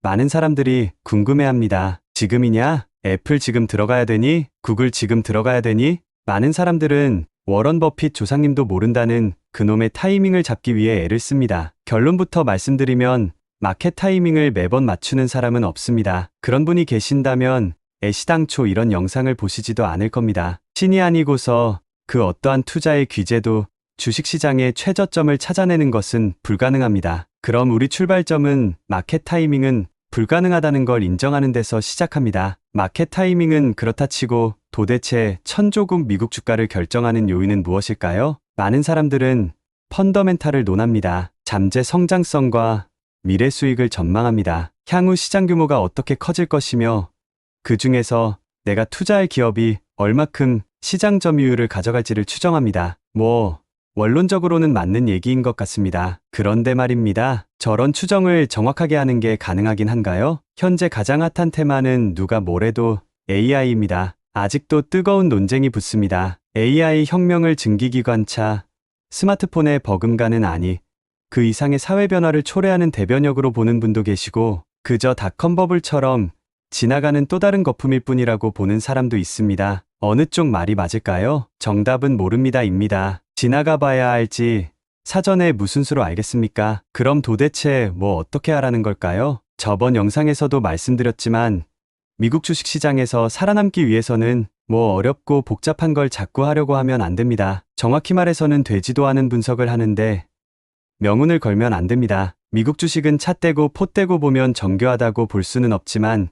많은 사람들이 궁금해합니다. 지금이냐? 애플 지금 들어가야 되니? 구글 지금 들어가야 되니? 많은 사람들은 워런 버핏 조상님도 모른다는 그놈의 타이밍을 잡기 위해 애를 씁니다. 결론부터 말씀드리면 마켓 타이밍을 매번 맞추는 사람은 없습니다. 그런 분이 계신다면 애시당초 이런 영상을 보시지도 않을 겁니다. 신이 아니고서 그 어떠한 투자의 귀재도 주식시장의 최저점을 찾아내는 것은 불가능합니다. 그럼 우리 출발점은 마켓 타이밍은 불가능하다는 걸 인정하는 데서 시작합니다. 마켓 타이밍은 그렇다 치고 도대체 천조국 미국 주가를 결정하는 요인은 무엇일까요? 많은 사람들은 펀더멘탈을 논합니다. 잠재 성장성과 미래 수익을 전망합니다. 향후 시장 규모가 어떻게 커질 것이며 그 중에서 내가 투자할 기업이 얼마큼 시장 점유율을 가져갈지를 추정합니다. 원론적으로는 맞는 얘기인 것 같습니다. 그런데 말입니다. 저런 추정을 정확하게 하는 게 가능하긴 한가요? 현재 가장 핫한 테마는 누가 뭐래도 AI입니다. 아직도 뜨거운 논쟁이 붙습니다. AI 혁명을 증기기관차, 스마트폰의 버금가는 아니, 그 이상의 사회 변화를 초래하는 대변역으로 보는 분도 계시고 그저 닷컴 버블처럼 지나가는 또 다른 거품일 뿐이라고 보는 사람도 있습니다. 어느 쪽 말이 맞을까요? 정답은 모릅니다입니다. 지나가 봐야 알지 사전에 무슨 수로 알겠습니까? 그럼 도대체 어떻게 하라는 걸까요? 저번 영상에서도 말씀드렸지만 미국 주식시장에서 살아남기 위해서는 어렵고 복잡한 걸 자꾸 하려고 하면 안 됩니다. 정확히 말해서는 되지도 않은 분석을 하는데 명운을 걸면 안 됩니다. 미국 주식은 찻대고 포대고 보면 정교하다고 볼 수는 없지만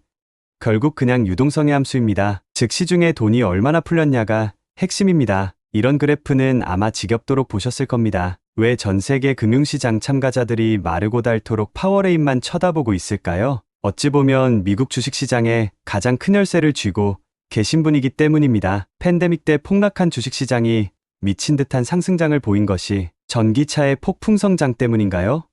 결국 그냥 유동성의 함수입니다. 즉 시중에 돈이 얼마나 풀렸냐가 핵심입니다. 이런 그래프는 아마 지겹도록 보셨을 겁니다. 왜 전 세계 금융시장 참가자들이 마르고 닳도록 파워레인만 쳐다보고 있을까요? 어찌 보면 미국 주식시장에 가장 큰 열쇠를 쥐고 계신 분이기 때문입니다. 팬데믹 때 폭락한 주식시장이 미친 듯한 상승장을 보인 것이 전기차의 폭풍 성장 때문인가요?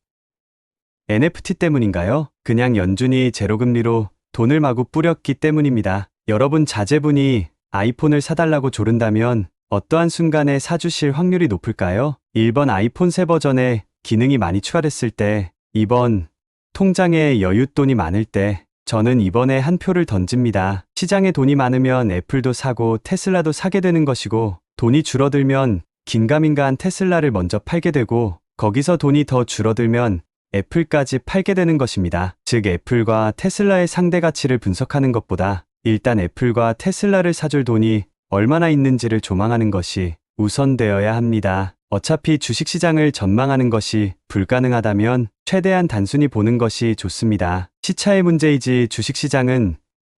NFT 때문인가요? 그냥 연준이 제로금리로 돈을 마구 뿌렸기 때문입니다. 여러분 자제분이 아이폰을 사달라고 조른다면 어떠한 순간에 사주실 확률이 높을까요? 1번 아이폰 새 버전에 기능이 많이 추가됐을 때, 2번 통장에 여윳돈이 많을 때, 저는 이번에 한 표를 던집니다. 시장에 돈이 많으면 애플도 사고 테슬라도 사게 되는 것이고 돈이 줄어들면 긴가민가한 테슬라를 먼저 팔게 되고 거기서 돈이 더 줄어들면 애플까지 팔게 되는 것입니다. 즉 애플과 테슬라의 상대 가치를 분석하는 것보다 일단 애플과 테슬라를 사줄 돈이 얼마나 있는지를 조망하는 것이 우선되어야 합니다. 어차피 주식시장을 전망하는 것이 불가능하다면 최대한 단순히 보는 것이 좋습니다. 시차의 문제이지 주식시장은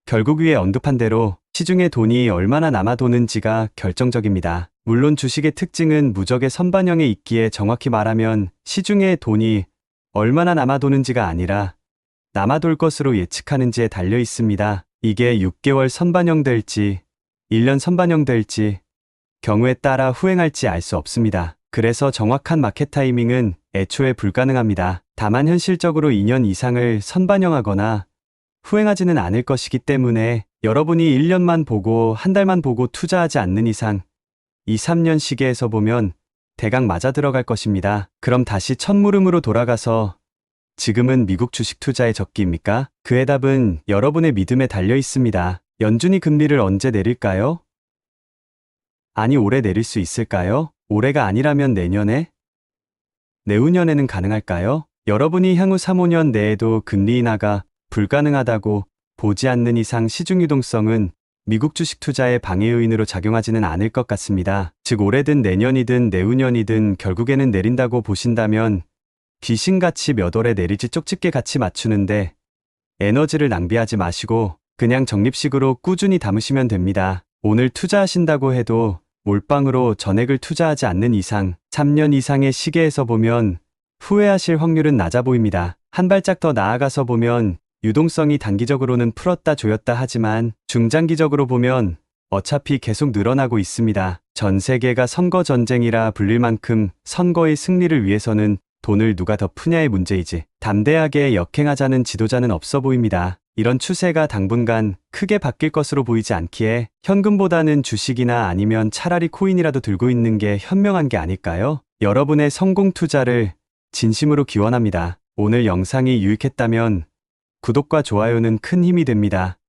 결국 위에 언급한 대로 시중에 돈이 얼마나 남아 도는지가 결정적입니다. 물론 주식의 특징은 무적의 선반영에 있기에 정확히 말하면 시중에 돈이 얼마나 남아 도는지가 아니라 남아돌 것으로 예측하는지에 달려 있습니다. 이게 6개월 선반영될지 1년 선반영될지 경우에 따라 후행할지 알 수 없습니다. 그래서 정확한 마켓 타이밍은 애초에 불가능합니다. 다만 현실적으로 2년 이상을 선반영하거나 후행하지는 않을 것이기 때문에 여러분이 1년만 보고 한 달만 보고 투자하지 않는 이상 2, 3년 시계에서 보면 대강 맞아 들어갈 것입니다. 그럼 다시 첫물음으로 돌아가서 지금은 미국 주식 투자의 적기입니까? 그의 답은 여러분의 믿음에 달려 있습니다. 연준이 금리를 언제 내릴까요? 아니 올해 내릴 수 있을까요? 올해가 아니라면 내년에? 내후년에는 가능할까요? 여러분이 향후 3, 5년 내에도 금리 인하가 불가능하다고 보지 않는 이상 시중 유동성은 미국 주식 투자의 방해 요인으로 작용하지는 않을 것 같습니다. 즉 올해든 내년이든 내후년이든 결국에는 내린다고 보신다면 귀신같이 몇 월에 내릴지 쪽집게 같이 맞추는데 에너지를 낭비하지 마시고 그냥 적립식으로 꾸준히 담으시면 됩니다. 오늘 투자하신다고 해도 몰빵으로 전액을 투자하지 않는 이상 3년 이상의 시계에서 보면 후회하실 확률은 낮아 보입니다. 한 발짝 더 나아가서 보면 유동성이 단기적으로는 풀었다 조였다 하지만 중장기적으로 보면 어차피 계속 늘어나고 있습니다. 전 세계가 선거 전쟁이라 불릴 만큼 선거의 승리를 위해서는 돈을 누가 더 푸냐의 문제이지 담대하게 역행하자는 지도자는 없어 보입니다. 이런 추세가 당분간 크게 바뀔 것으로 보이지 않기에 현금보다는 주식이나 아니면 차라리 코인이라도 들고 있는 게 현명한 게 아닐까요? 여러분의 성공 투자를 진심으로 기원합니다. 오늘 영상이 유익했다면 구독과 좋아요는 큰 힘이 됩니다.